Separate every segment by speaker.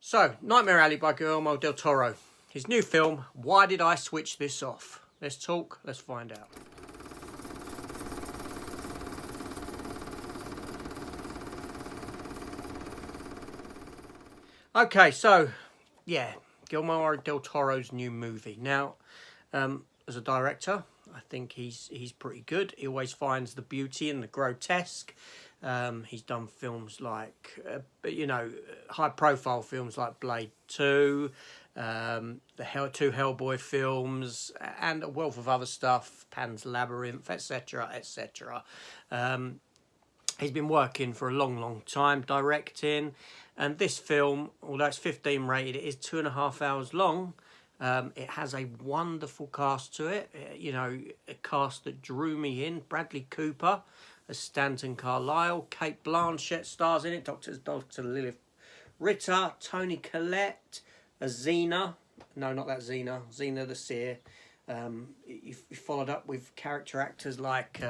Speaker 1: So, Nightmare Alley by Guillermo del Toro. His new film, Why Did I Switch This Off? Let's talk, let's find out. Okay, so, yeah, Guillermo del Toro's new movie. Now, as a director, I think he's pretty good. He always finds the beauty in the grotesque. He's done films like, high-profile films like Blade 2, two Hellboy films, and a wealth of other stuff, Pan's Labyrinth, etc., etc. He's been working for a long time directing, and this film, although it's 15 rated, it is 2.5 hours long. It has a wonderful cast to it, a cast that drew me in. Bradley Cooper as Stanton Carlyle, Cate Blanchett stars in it, Dr. Lilith Ritter, Toni Collette as Xena. No, not that Xena. Xena the Seer. You followed up with character actors like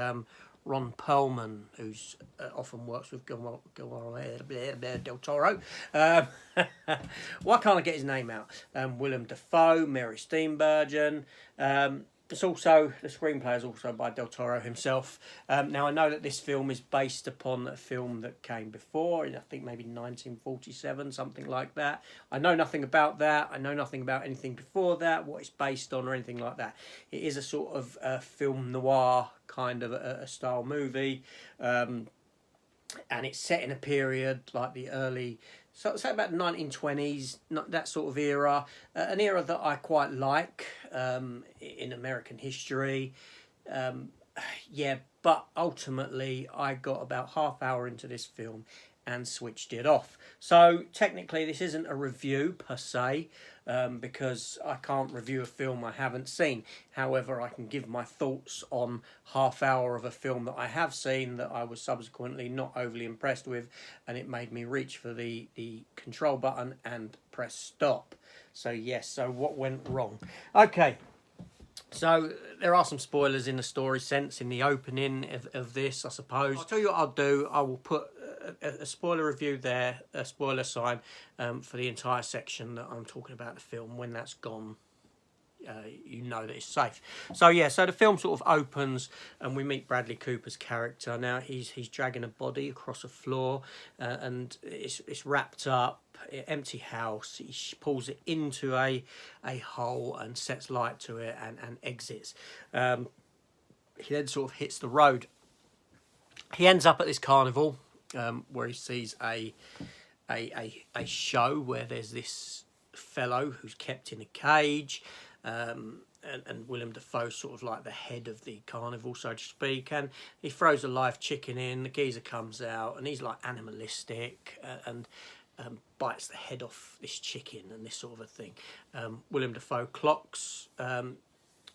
Speaker 1: Ron Perlman, who's often works with Guillermo del Toro. Why can't I get his name out? Willem Dafoe, Mary Steenburgen. It's also, the screenplay is also by Del Toro himself. Now, I know that this film is based upon a film that came before, I think maybe 1947, something like that. I know nothing about that. I know nothing about anything before that, what it's based on or anything like that. It is a sort of film noir kind of a style movie. And it's set in a period like the early... So say about 1920s, not that sort of era, an era that I quite like in American history. But ultimately I got about half hour into this film and switched it off. So technically this isn't a review per se, because I can't review a film I haven't seen. However, I can give my thoughts on half hour of a film that I have seen that I was subsequently not overly impressed with, and it made me reach for the control button and press stop. So yes, so what went wrong? Okay. So there are some spoilers in the story sense in the opening of this, I suppose. I'll tell you what I'll do. I will put a spoiler review there, a spoiler sign for the entire section that I'm talking about the film. When that's gone, you know that it's safe. So yeah, so the film sort of opens and we meet Bradley Cooper's character. Now he's dragging a body across a floor, and it's wrapped up, empty house. He pulls it into a hole and sets light to it and exits. He then sort of hits the road. He ends up at this carnival where he sees a show where there's this fellow who's kept in a cage. And Willem Dafoe's sort of like the head of the carnival, so to speak, and he throws a live chicken in. The geezer comes out and he's like animalistic and bites the head off this chicken and this sort of a thing. Willem Dafoe clocks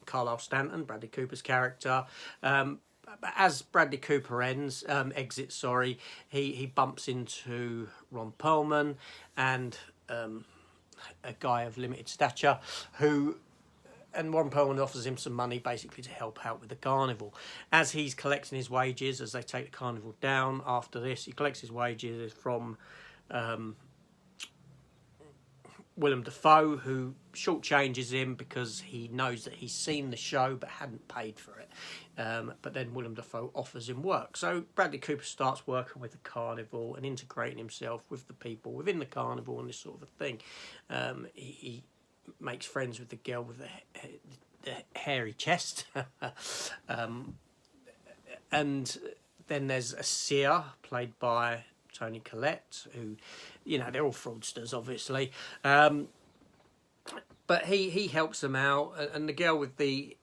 Speaker 1: Carlisle Stanton, Bradley Cooper's character. As Bradley Cooper exits, he bumps into Ron Perlman and a guy of limited stature and Ron Perlman offers him some money basically to help out with the carnival. As he's collecting his wages, as they take the carnival down after this, he collects his wages from Willem Dafoe, who shortchanges him because he knows that he's seen the show but hadn't paid for it. But then Willem Dafoe offers him work. So Bradley Cooper starts working with the carnival and integrating himself with the people within the carnival and this sort of a thing. He makes friends with the girl with the hairy chest. And then there's a seer played by Toni Collette, who, they're all fraudsters, obviously. But he helps them out, and the girl with the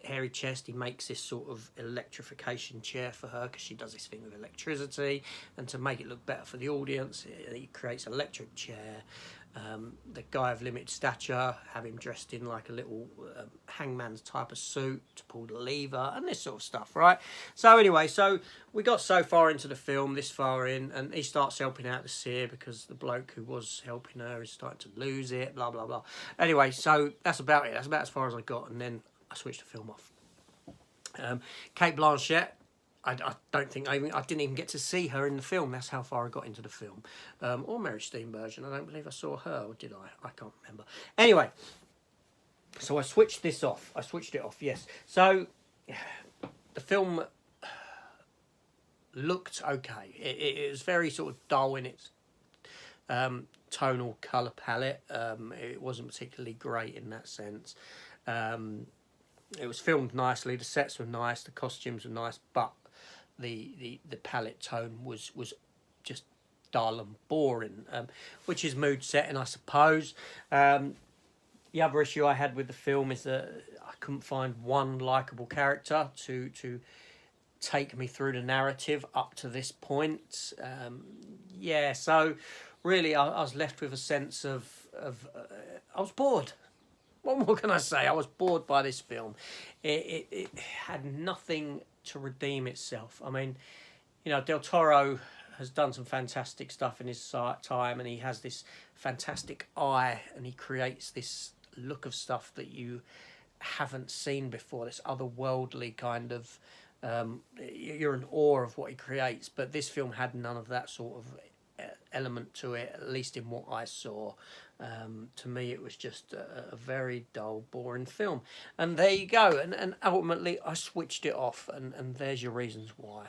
Speaker 1: hairy chest, he makes this sort of electrification chair for her because she does this thing with electricity, and to make it look better for the audience, he creates an electric chair. The guy of limited stature, have him dressed in like a little hangman's type of suit to pull the lever and this sort of stuff, right? So anyway, so we got so far into the film, this far in, and he starts helping out the seer because the bloke who was helping her is starting to lose it, blah, blah, blah. Anyway, so that's about it. That's about as far as I got, and then I switched the film off. Cate Blanchett I don't think I didn't even get to see her in the film. That's how far I got into the film. Or Mary Steenburgen. I don't believe I saw her, or did I? I can't remember. Anyway, so I switched this off. I switched it off, yes. So the film looked okay. It was very sort of dull in its tonal colour palette. It wasn't particularly great in that sense. It was filmed nicely. The sets were nice. The costumes were nice, but the palette tone was just dull and boring, which is mood setting, I suppose. The other issue I had with the film is that I couldn't find one likeable character to take me through the narrative up to this point. Yeah, so really I was left with a sense of I was bored. What more can I say? I was bored by this film. It had nothing to redeem itself. I mean, you know, Del Toro has done some fantastic stuff in his time, and he has this fantastic eye, and he creates this look of stuff that you haven't seen before, this otherworldly kind of you're in awe of what he creates. But this film had none of that sort of element to it, at least in what I saw. To me it was just a very dull, boring film, and there you go. And ultimately I switched it off, and there's your reasons why.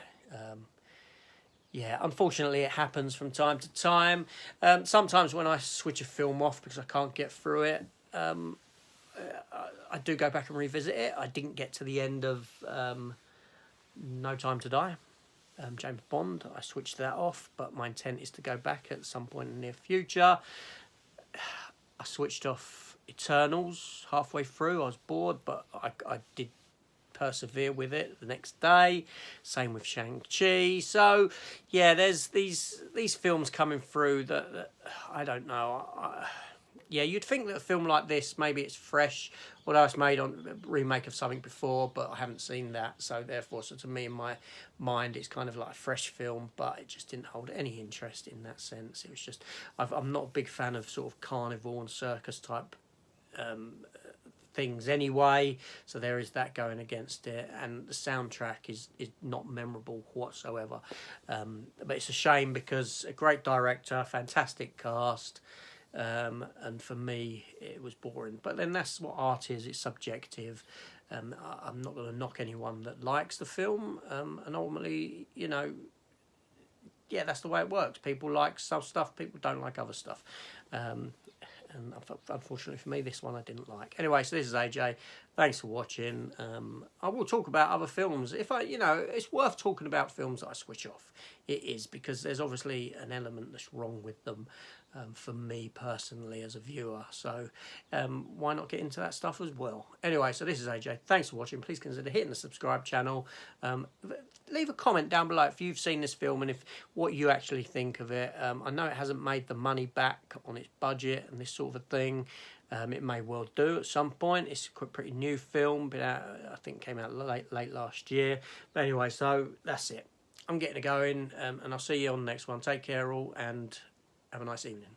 Speaker 1: Yeah, unfortunately it happens from time to time. Sometimes when I switch a film off because I can't get through it, I do go back and revisit it. I didn't get to the end of No Time to Die, James Bond. I switched that off, but my intent is to go back at some point in the near future. I switched off Eternals halfway through. I was bored, but I did persevere with it the next day. Same with Shang-Chi. So yeah, there's these films coming through that I don't know. Yeah, you'd think that a film like this, maybe it's fresh, although it's made on a remake of something before, but I haven't seen that, so therefore, so to me, in my mind, it's kind of like a fresh film, but it just didn't hold any interest in that sense. It was just, I'm not a big fan of sort of carnival and circus type things anyway, so there is that going against it, and the soundtrack is not memorable whatsoever. But it's a shame because a great director, fantastic cast, and for me it was boring. But then that's what art is, it's subjective. I'm not going to knock anyone that likes the film, and ultimately, you know, yeah, that's the way it works. People like some stuff, people don't like other stuff. And unfortunately for me, this one I didn't like. Anyway, so this is AJ. Thanks for watching. I will talk about other films. If I, you know, it's worth talking about films that I switch off. It is, because there's obviously an element that's wrong with them, for me personally as a viewer. So why not get into that stuff as well? Anyway, so this is AJ. Thanks for watching. Please consider hitting the subscribe channel. Leave a comment down below if you've seen this film and if what you actually think of it. I know it hasn't made the money back on its budget and this sort of a thing. It may well do at some point. It's a pretty new film, but I think came out late last year. But anyway, so that's it. I'm getting it going, and I'll see you on the next one. Take care all, and have a nice evening.